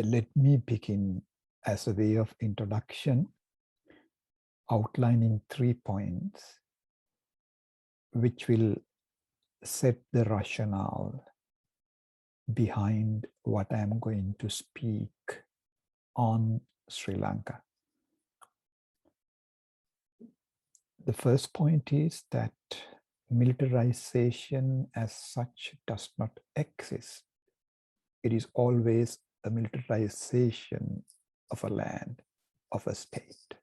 let me begin as a way of introduction, outlining 3 points which will set the rationale behind what I am going to speak on Sri Lanka. The first point is that militarization as such does not exist. It is always a militarization of a land, of a state.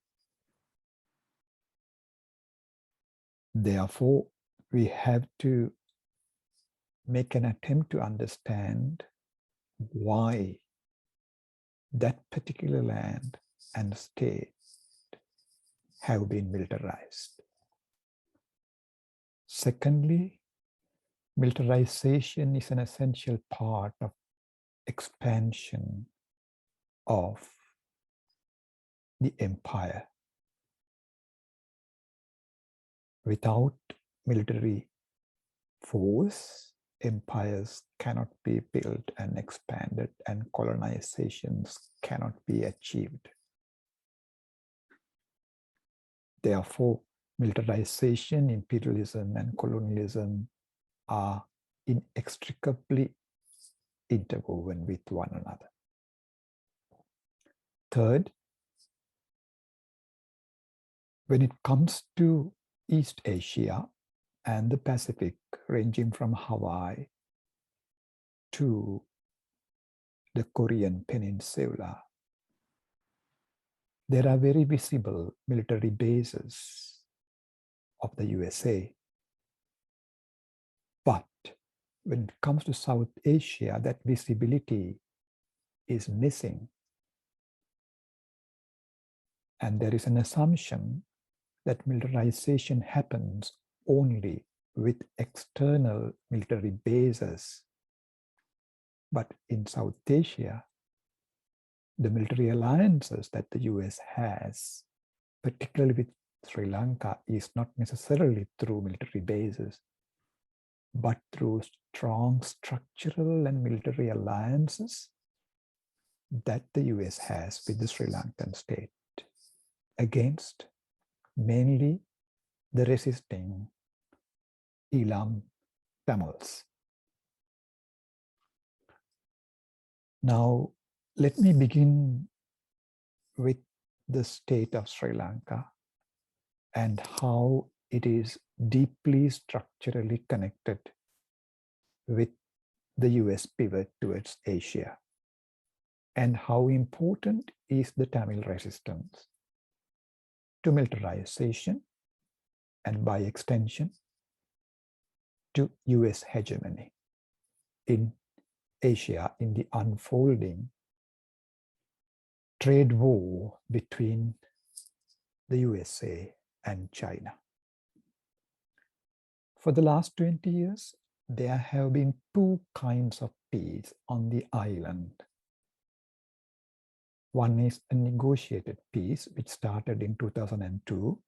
Therefore, we have to make an attempt to understand why that particular land and state have been militarized. Secondly, militarization is an essential part of expansion of the empire. Without military force, empires cannot be built and expanded, and colonizations cannot be achieved. Therefore, militarization, imperialism, and colonialism are inextricably interwoven with one another. Third, when it comes to East Asia and the Pacific, ranging from Hawaii to the Korean Peninsula, there are very visible military bases of the USA. But when it comes to South Asia, that visibility is missing. And there is an assumption that militarization happens only with external military bases. But in South Asia, the military alliances that the US has, particularly with Sri Lanka, is not necessarily through military bases, but through strong structural and military alliances that the US has with the Sri Lankan state against mainly the resisting VEelam Tamils. Now, let me begin with the state of Sri Lanka and how it is deeply structurally connected with the US pivot towards Asia, and how important is the Tamil resistance to militarization and by extension to US hegemony in Asia in the unfolding trade war between the USA and China. For the last 20 years, there have been two kinds of peace on the island. One is a negotiated peace, which started in 2002,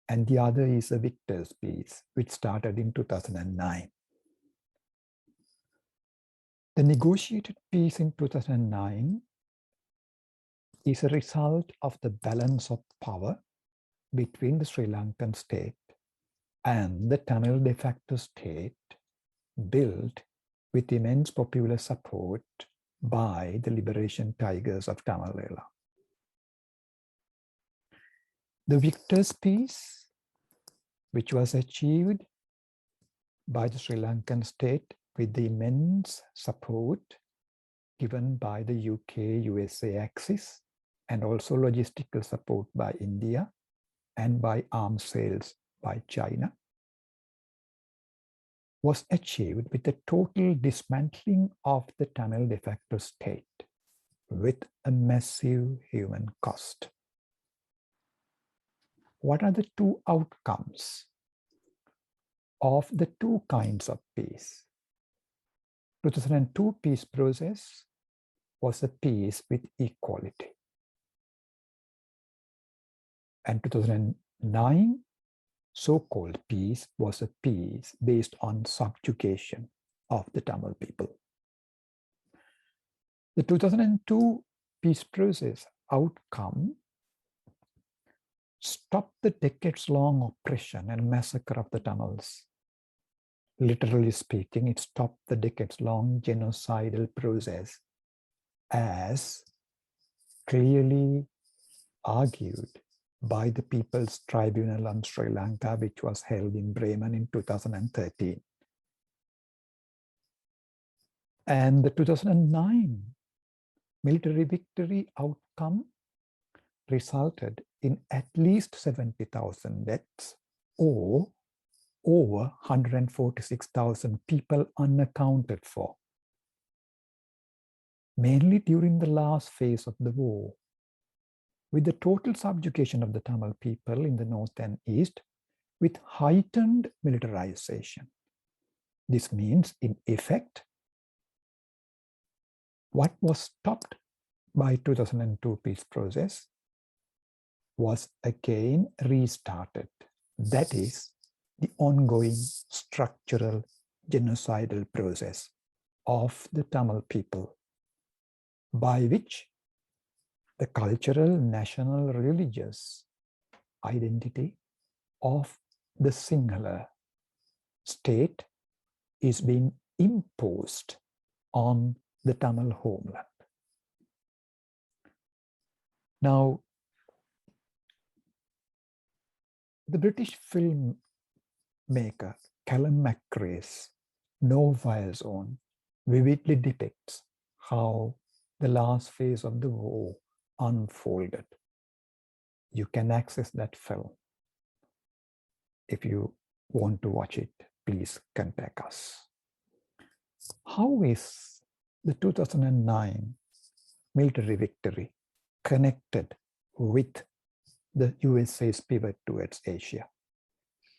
and the other is a victor's peace, which started in 2009. The negotiated peace in 2009 is a result of the balance of power between the Sri Lankan state and the Tamil de facto state, built with immense popular support by the liberation tigers of Tamalela. The victor's peace, which was achieved by the Sri Lankan state with the immense support given by the UK-USA axis, and also logistical support by India and by arms sales by China, was achieved with the total dismantling of the Tamil de facto state with a massive human cost. What are the two outcomes of the two kinds of peace? 2002 peace process was a peace with equality. And 2009 so-called peace was a peace based on subjugation of the Tamil people. The 2002 peace process outcome stopped the decades-long oppression and massacre of the Tamils. Literally speaking, it stopped the decades-long genocidal process as clearly argued by the People's Tribunal on Sri Lanka, which was held in Bremen in 2013. And the 2009 military victory outcome resulted in at least 70,000 deaths or over 146,000 people unaccounted for, mainly during the last phase of the war. With the total subjugation of the Tamil people in the north and east, with heightened militarization. This means, in effect, what was stopped by 2002 peace process was again restarted. That is, the ongoing structural genocidal process of the Tamil people, by which the cultural, national, religious identity of the Sinhala state is being imposed on the Tamil homeland. Now, the British filmmaker Callum McRae's No Fire Zone vividly depicts how the last phase of the war unfolded. You can access that film. If you want to watch it, please contact us. How is the 2009 military victory connected with the USA's pivot towards Asia?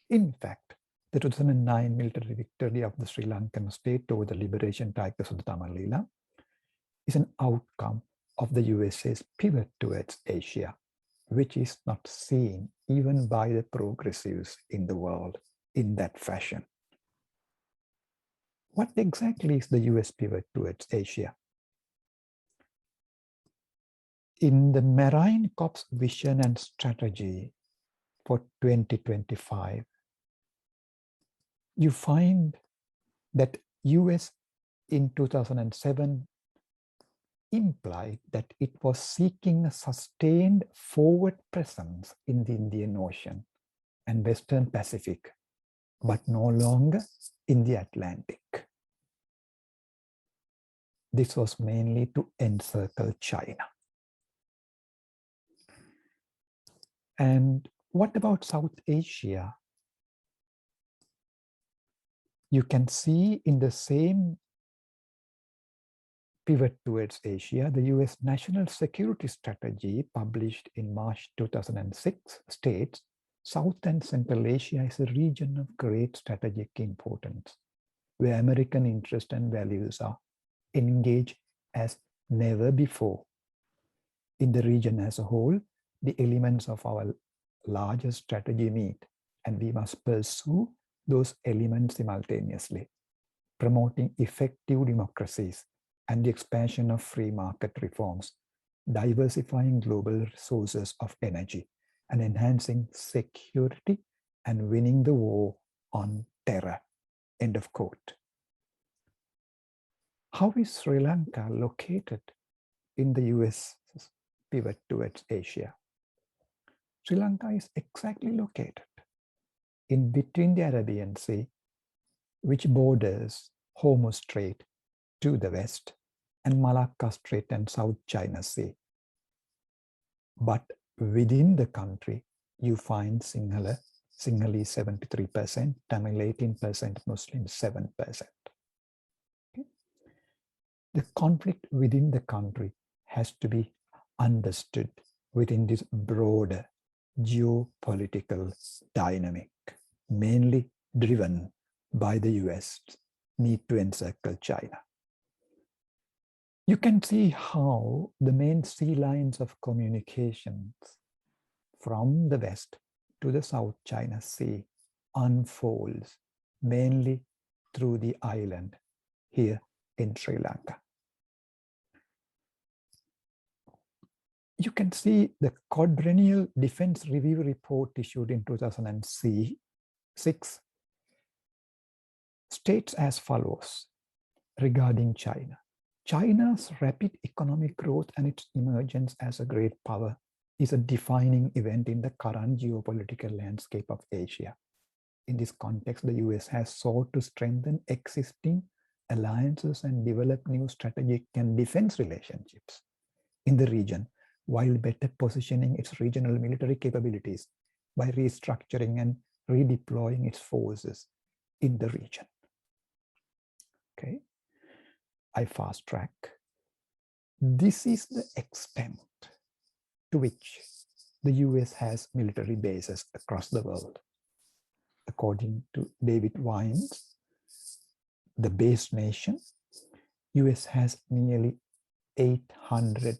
In fact, the 2009 military victory of the Sri Lankan state over the liberation tigers of the Tamil is an outcome of the USA's pivot towards Asia, which is not seen even by the progressives in the world in that fashion. What exactly is the US pivot towards Asia? In the Marine Corps vision and strategy for 2025, you find that US in 2007 implied that it was seeking a sustained forward presence in the Indian Ocean and Western Pacific, but no longer in the Atlantic. This was mainly to encircle China. And what about South Asia? You can see in the same pivot towards Asia, the US National Security Strategy, published in March 2006, states South and Central Asia is a region of great strategic importance, where American interests and values are engaged as never before. In the region as a whole, the elements of our larger strategy meet, and we must pursue those elements simultaneously, promoting effective democracies and the expansion of free market reforms, diversifying global sources of energy, and enhancing security and winning the war on terror. End of quote. How is Sri Lanka located in the US pivot towards Asia? Sri Lanka is exactly located in between the Arabian Sea, which borders Hormuz Strait to the west and Malacca Strait and South China Sea. But within the country, you find Sinhalese 73%, Tamil 18%, Muslims 7%. Okay? The conflict within the country has to be understood within this broader geopolitical dynamic, mainly driven by the US need to encircle China. You can see how the main sea lines of communications from the west to the South China Sea unfolds mainly through the island here in Sri Lanka. You can see the quadrennial defense review report issued in 2006 states as follows regarding China. China's rapid economic growth and its emergence as a great power is a defining event in the current geopolitical landscape of Asia. In this context, the US has sought to strengthen existing alliances and develop new strategic and defense relationships in the region, while better positioning its regional military capabilities by restructuring and redeploying its forces in the region. Okay, I fast track. This is the extent to which the US has military bases across the world. According to David Wines, the base nation, US has nearly 800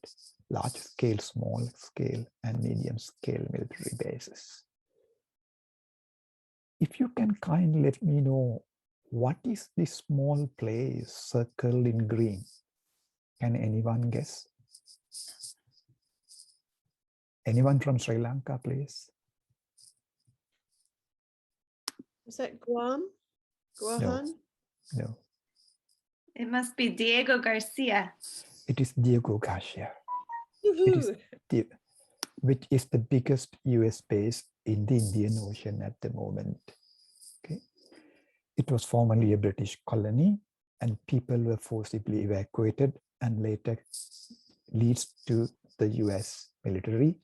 large-scale, small-scale, and medium-scale military bases. If you can kindly let me know, what is this small place circled in green? Can anyone guess? Anyone from Sri Lanka, please? Is that Guam? Guahan? No. It must be Diego Garcia. It is Diego Garcia. It is which is the biggest US base in the Indian Ocean at the moment. Okay. It was formerly a British colony, and people were forcibly evacuated, and later leads to the US military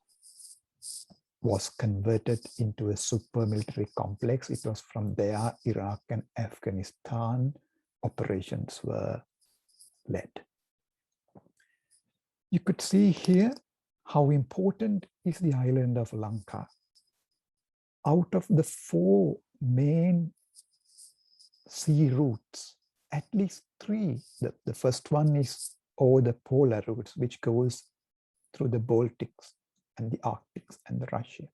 was converted into a super military complex. It was from there Iraq and Afghanistan operations were led. You could see here how important is the island of Lanka. Out of the 4 main sea routes, at least 3, the first one is over the polar routes, which goes through the Baltics and the Arctics and the Russian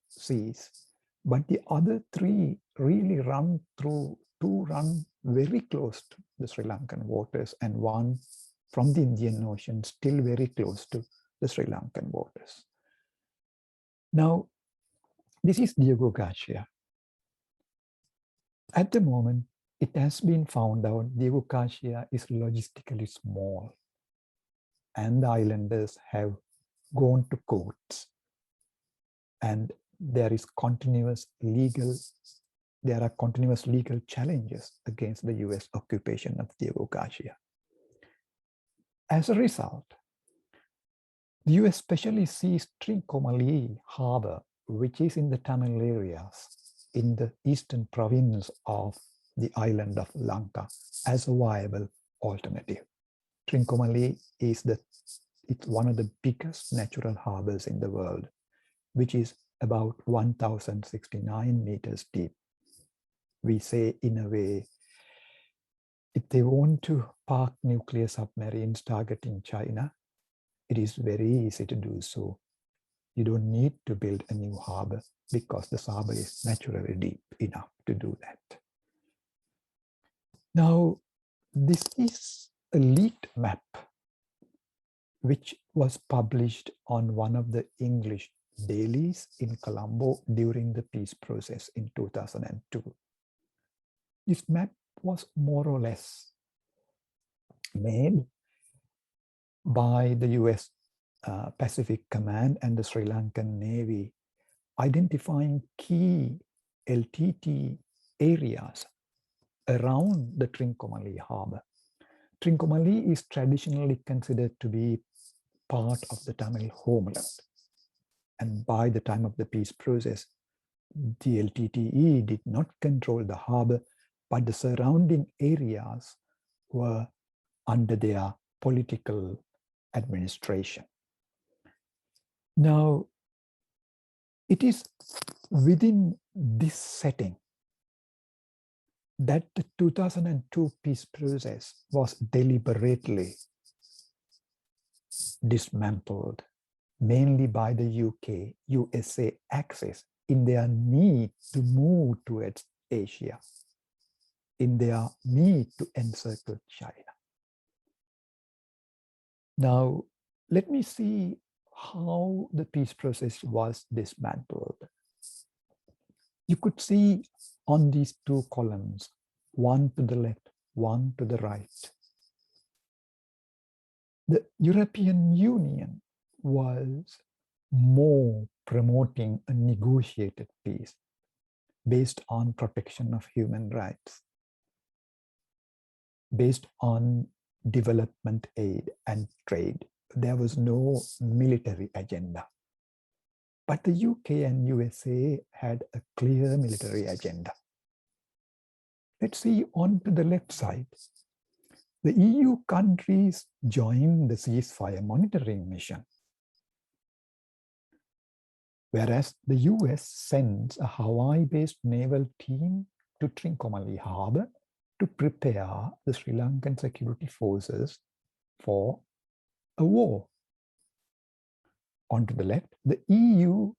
seas. But the other 3 really run through, 2 run very close to the Sri Lankan waters, and 1 from the Indian Ocean, still very close to the Sri Lankan waters. Now, this is Diego Garcia. At the moment, it has been found out Diego Garcia is logistically small, and the islanders have gone to courts, and there are continuous legal challenges against the US occupation of Diego Garcia. As a result, the US specially seized Trincomalee Harbor, which is in the Tamil areas in the eastern province of the island of Lanka, as a viable alternative. Trincomalee is it's one of the biggest natural harbors in the world, which is about 1,069 meters deep. We say, in a way, if they want to park nuclear submarines targeting China, it is very easy to do so. You don't need to build a new harbor because the harbor is naturally deep enough to do that. Now, this is a leaked map which was published on one of the English dailies in Colombo during the peace process in 2002. This map was more or less made by the US Pacific Command and the Sri Lankan Navy, identifying key LTT areas around the Trincomalee Harbor. Trincomalee is traditionally considered to be part of the Tamil homeland. And by the time of the peace process, the LTTE did not control the harbor, but the surrounding areas were under their political administration. Now, it is within this setting that the 2002 peace process was deliberately dismantled, mainly by the USA axis, in their need to move towards Asia, in their need to encircle China. Now, let me see how the peace process was dismantled. You could see on these two columns, one to the left, one to the right. The European Union was more promoting a negotiated peace based on protection of human rights, based on development aid and trade. There was no military agenda. But the UK and USA had a clear military agenda. Let's see on to the left side. The EU countries joined the ceasefire monitoring mission, whereas the US sends a Hawaii-based naval team to Trincomalee Harbor to prepare the Sri Lankan security forces for a war. On to the left, the EU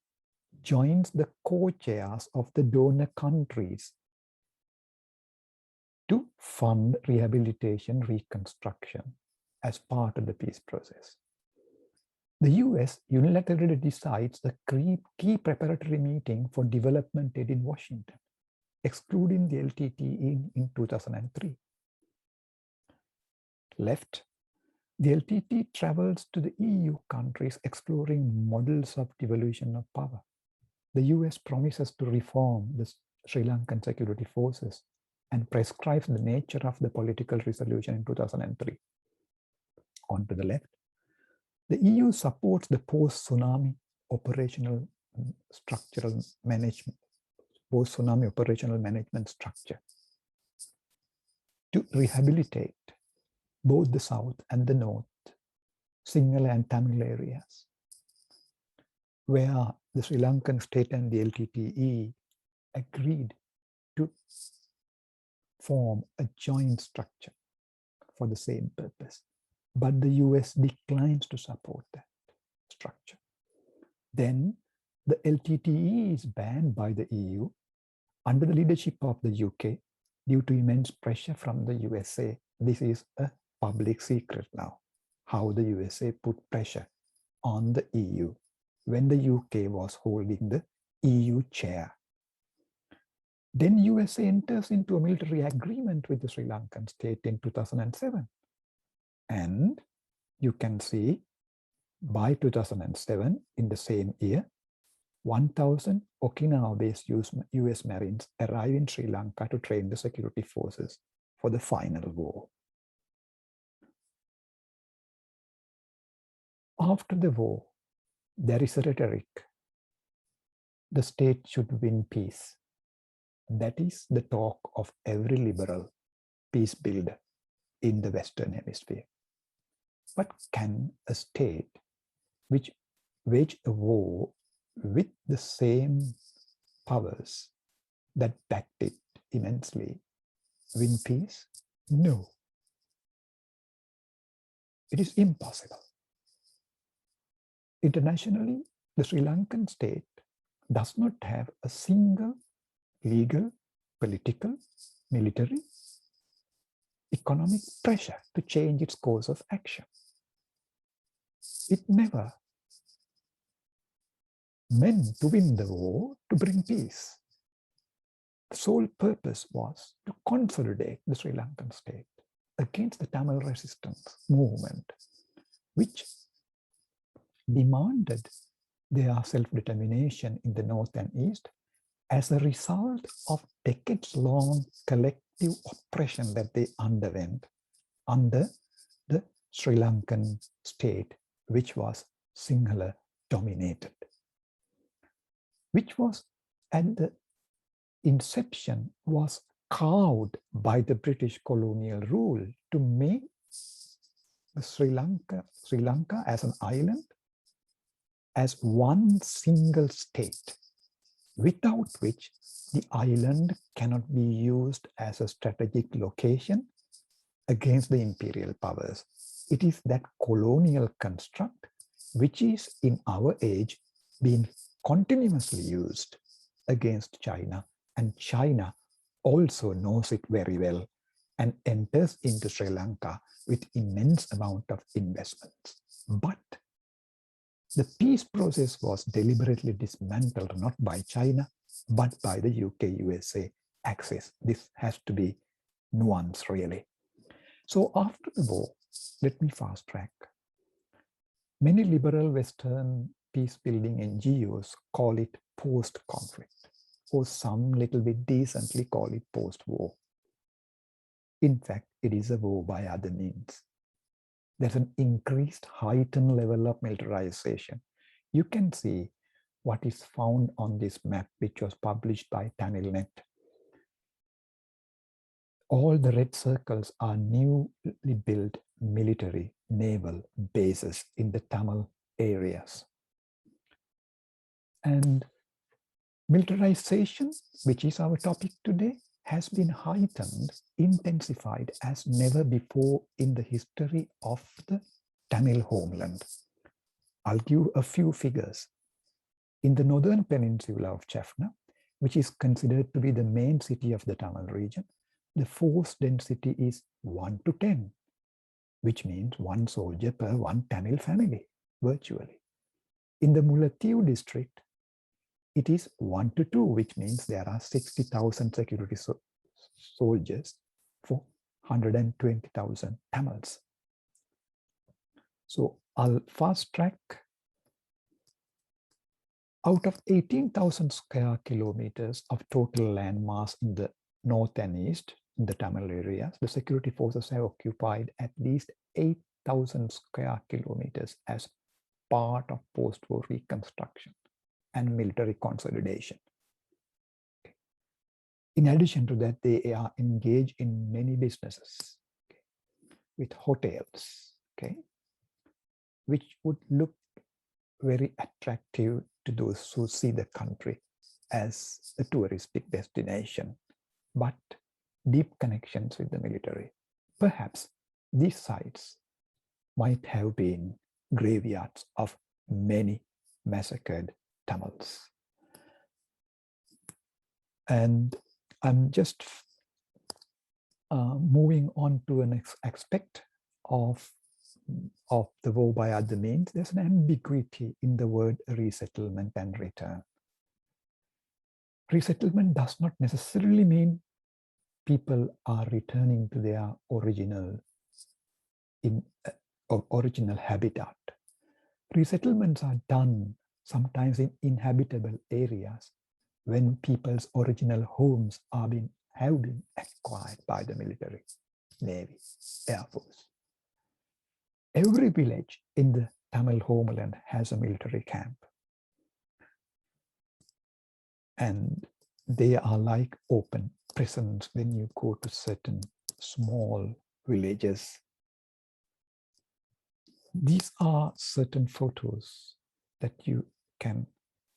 joins the co-chairs of the donor countries to fund rehabilitation reconstruction as part of the peace process. The US unilaterally decides the key preparatory meeting for development aid in Washington, excluding the LTTE in 2003. Left, the LTT travels to the EU countries exploring models of devolution of power. The US promises to reform the Sri Lankan security forces and prescribes the nature of the political resolution in 2003. On to the left, the EU supports the post-tsunami operational structural management, post-tsunami operational management structure to rehabilitate both the south and the north, Sinhala and Tamil areas, where the Sri Lankan state and the LTTE agreed to form a joint structure for the same purpose. But the US declines to support that structure. Then the LTTE is banned by the EU under the leadership of the UK due to immense pressure from the USA. This is a public secret now, how the USA put pressure on the EU when the UK was holding the EU chair. Then USA enters into a military agreement with the Sri Lankan state in 2007. And you can see by 2007, in the same year, 1,000 Okinawa-based US Marines arrive in Sri Lanka to train the security forces for the final war. After the war, there is a rhetoric. The state should win peace. That is the talk of every liberal peace builder in the Western Hemisphere. But can a state which wage a war with the same powers that backed it immensely win peace? No. It is impossible. Internationally, the Sri Lankan state does not have a single legal, political, military, economic pressure to change its course of action. It never meant to win the war to bring peace. The sole purpose was to consolidate the Sri Lankan state against the Tamil resistance movement, which demanded their self-determination in the north and east as a result of decades-long collective oppression that they underwent under the Sri Lankan state, which was Sinhala dominated, which was at the inception was cowed by the British colonial rule to make Sri Lanka as an island, as one single state, without which the island cannot be used as a strategic location against the imperial powers. It is that colonial construct which is in our age being continuously used against China, and China also knows it very well and enters into Sri Lanka with immense amount of investments. But The peace process was deliberately dismantled not by China, but by the UK-USA axis. This has to be nuanced, really. So after the war, let me fast track. Many liberal Western peace-building NGOs call it post-conflict, or some little bit decently call it post-war. In fact, it is a war by other means. There's an increased heightened level of militarization. You can see what is found on this map, which was published by TamilNet. All the red circles are newly built military naval bases in the Tamil areas. And militarization, which is our topic today, has been heightened, intensified as never before in the history of the Tamil homeland. I'll give a few figures. In the northern peninsula of Jaffna, which is considered to be the main city of the Tamil region, the force density is 1 to 10, which means 1 soldier per 1 Tamil family, virtually. In the Mullaitivu district, it is 1 to 2, which means there are 60,000 security soldiers for 120,000 Tamils. So I'll fast track. Out of 18,000 square kilometers of total land mass in the north and east, in the Tamil areas, the security forces have occupied at least 8,000 square kilometers as part of post-war reconstruction and military consolidation. Okay. In addition to that, they are engaged in many businesses, okay, with hotels, okay, which would look very attractive to those who see the country as a touristic destination, but deep connections with the military. Perhaps these sites might have been graveyards of many massacred Tamils. And I'm just moving on to an aspect of the war by other means. There's an ambiguity in the word resettlement and return. Resettlement does not necessarily mean people are returning to their original habitat. Resettlements are done sometimes in inhabitable areas when people's original homes have been acquired by the military, Navy, Air Force. Every village in the Tamil homeland has a military camp. And they are like open prisons when you go to certain small villages. These are certain photos that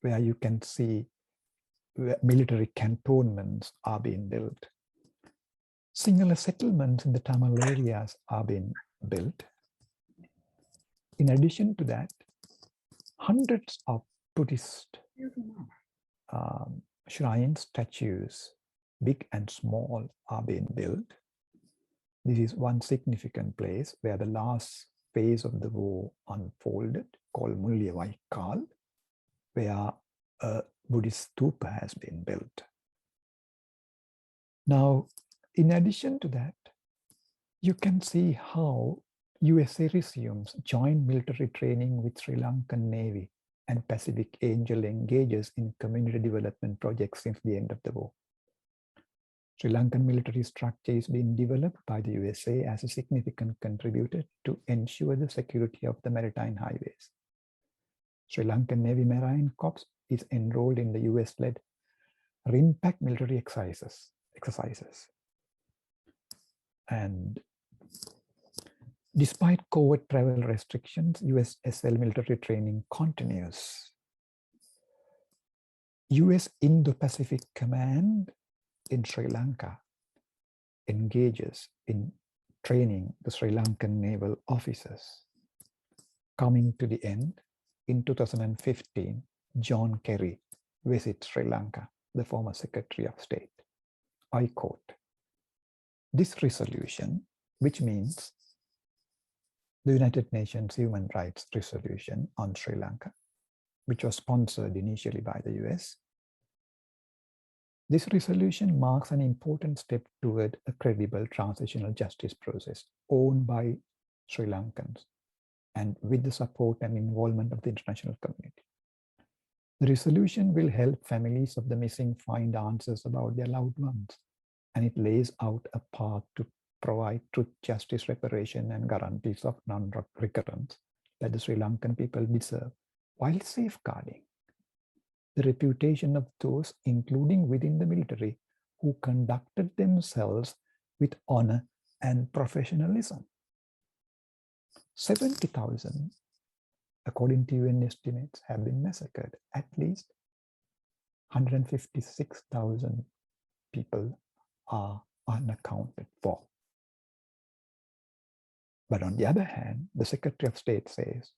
where you can see where military cantonments are being built. Sinhala settlements in the Tamil areas are being built. In addition to that, hundreds of Buddhist shrines, statues, big and small, are being built. This is one significant place where the last phase of the war unfolded, called Mulliyavaikal, where a Buddhist stupa has been built. Now, in addition to that, you can see how USA resumes joint military training with Sri Lankan Navy, and Pacific Angel engages in community development projects since the end of the war. Sri Lankan military structure is being developed by the USA as a significant contributor to ensure the security of the maritime highways. Sri Lankan Navy Marine Corps is enrolled in the US-led RIMPAC military exercises. And despite covert travel restrictions, USSL military training continues. US Indo-Pacific Command in Sri Lanka engages in training the Sri Lankan naval officers. Coming to the end, in 2015, John Kerry visits Sri Lanka, the former Secretary of State. I quote, "This resolution, which means the United Nations Human Rights Resolution on Sri Lanka, which was sponsored initially by the US. This resolution marks an important step toward a credible transitional justice process owned by Sri Lankans and with the support and involvement of the international community. The resolution will help families of the missing find answers about their loved ones, and it lays out a path to provide truth, justice, reparation, and guarantees of non-recurrence that the Sri Lankan people deserve, while safeguarding the reputation of those, including within the military, who conducted themselves with honor and professionalism. 70,000, according to UN estimates, have been massacred. At least 156,000 people are unaccounted for. But on the other hand, the Secretary of State says,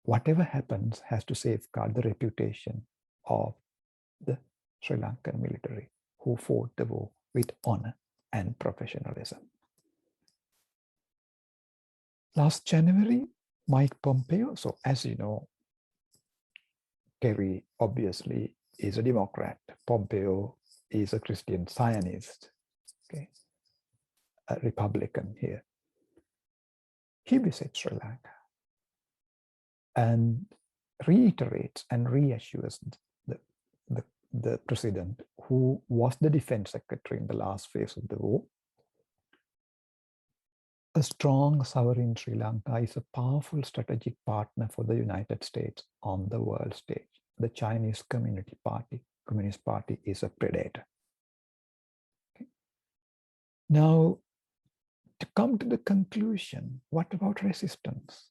whatever happens has to safeguard the reputation of the Sri Lankan military, who fought the war with honor and professionalism. Last January, Mike Pompeo, so as you know, Kerry obviously is a Democrat. Pompeo is a Christian Zionist, okay, a Republican here. He visits Sri Lanka and reiterates and reassures the president, who was the defense secretary in the last phase of the war. A strong sovereign Sri Lanka is a powerful strategic partner for the United States on the world stage. The Chinese Communist Party is a predator. Okay. Now, to come to the conclusion, what about resistance?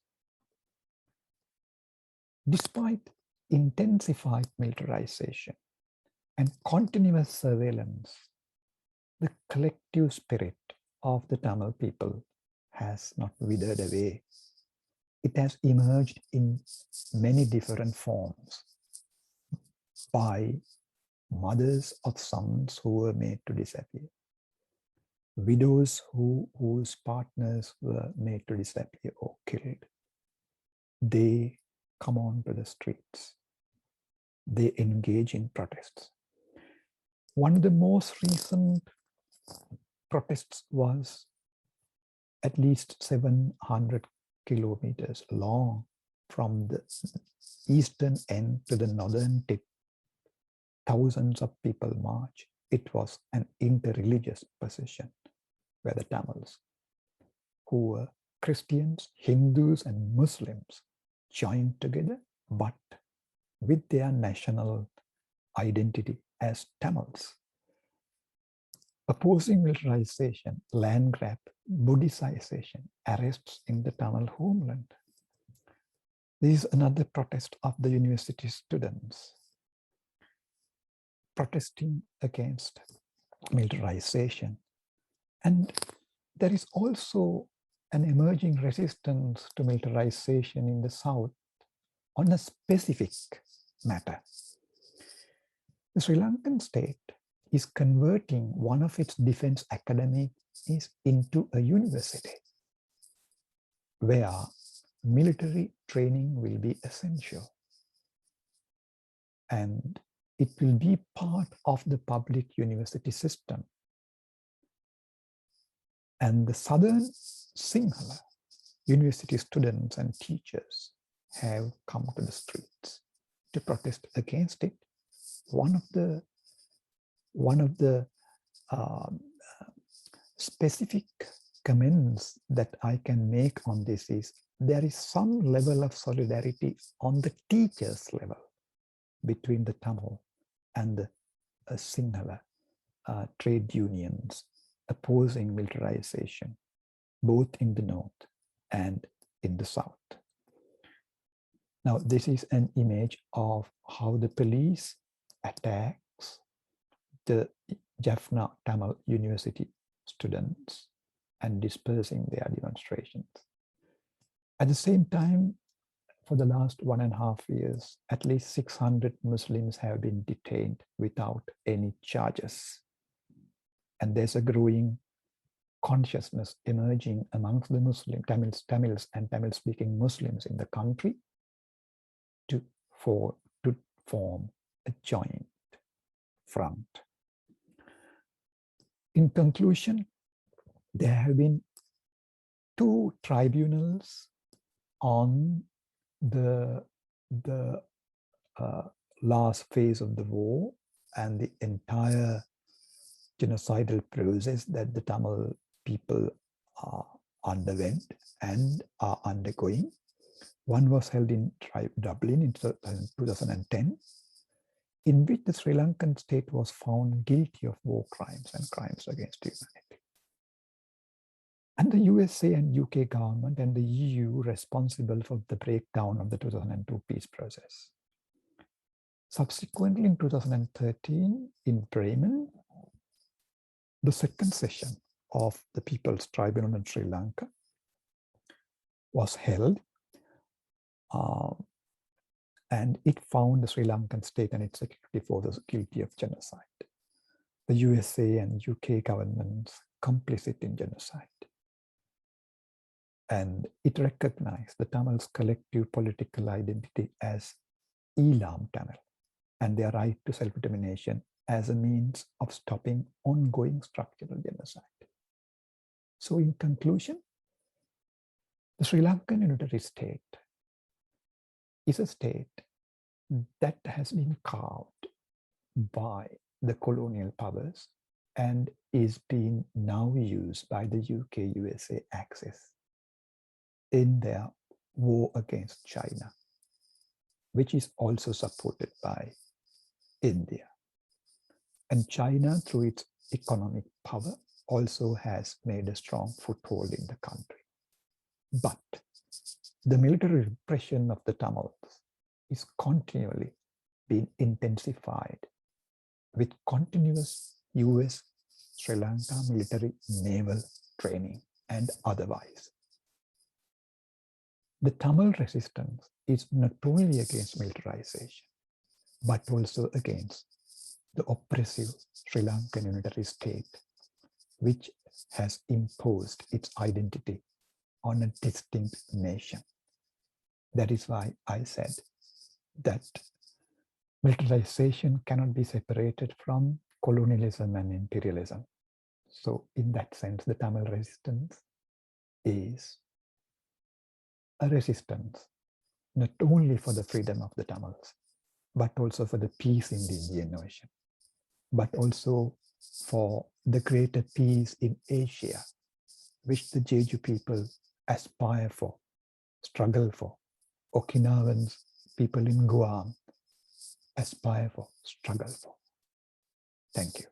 Despite intensified militarization and continuous surveillance, the collective spirit of the Tamil people has not withered away. It has emerged in many different forms by mothers of sons who were made to disappear, widows whose partners were made to disappear or killed. They come onto the streets. They engage in protests. One of the most recent protests was at least 700 kilometers long from the eastern end to the northern tip. Thousands of people march. It was an interreligious procession where the Tamils, who were Christians, Hindus, and Muslims, joined together, but with their national identity as Tamils. Opposing militarization, land grab, Buddhicization, arrests in the Tamil homeland. This is another protest of the university students protesting against militarization. And there is also an emerging resistance to militarization in the South on a specific matter. The Sri Lankan state is converting one of its defense academies into a university where military training will be essential. And it will be part of the public university system. And the Southern Sinhala university students and teachers have come to the streets to protest against it. One of the specific comments that I can make on this is there is some level of solidarity on the teachers' level between the Tamil and the Sinhala trade unions opposing militarization, both in the north and in the south. Now, this is an image of how the police attacks the Jaffna Tamil University students and dispersing their demonstrations. At the same time, for the last 1.5 years, at least 600 Muslims have been detained without any charges. And there's a growing consciousness emerging amongst the Muslim Tamils and Tamil-speaking Muslims in the country to form a joint front. In conclusion, there have been 2 tribunals on the last phase of the war and the entire genocidal process that the Tamil people underwent and are undergoing. One was held in Dublin in 2010, in which the Sri Lankan state was found guilty of war crimes and crimes against humanity. And the USA and UK government and the EU responsible for the breakdown of the 2002 peace process. Subsequently, in 2013, in Bremen, the second session of the People's Tribunal in Sri Lanka was held, and it found the Sri Lankan state and its security forces guilty of genocide. The USA and UK governments complicit in genocide. And it recognized the Tamils' collective political identity as VEelam Tamil and their right to self-determination as a means of stopping ongoing structural genocide. So in conclusion, the Sri Lankan unitary state is a state that has been carved by the colonial powers and is being now used by the UK-USA axis in their war against China, which is also supported by India. And China, through its economic power, also has made a strong foothold in the country. But the military repression of the Tamils is continually being intensified with continuous US, Sri Lanka military naval training and otherwise. The Tamil resistance is not only against militarization, but also against the oppressive Sri Lankan unitary state, which has imposed its identity on a distinct nation. That is why I said that militarization cannot be separated from colonialism and imperialism. So in that sense, the Tamil resistance is a resistance not only for the freedom of the Tamils, but also for the peace in the Indian Ocean, but also for the greater peace in Asia, which the Jeju people aspire for, struggle for. Okinawans, people in Guam, aspire for, struggle for. Thank you.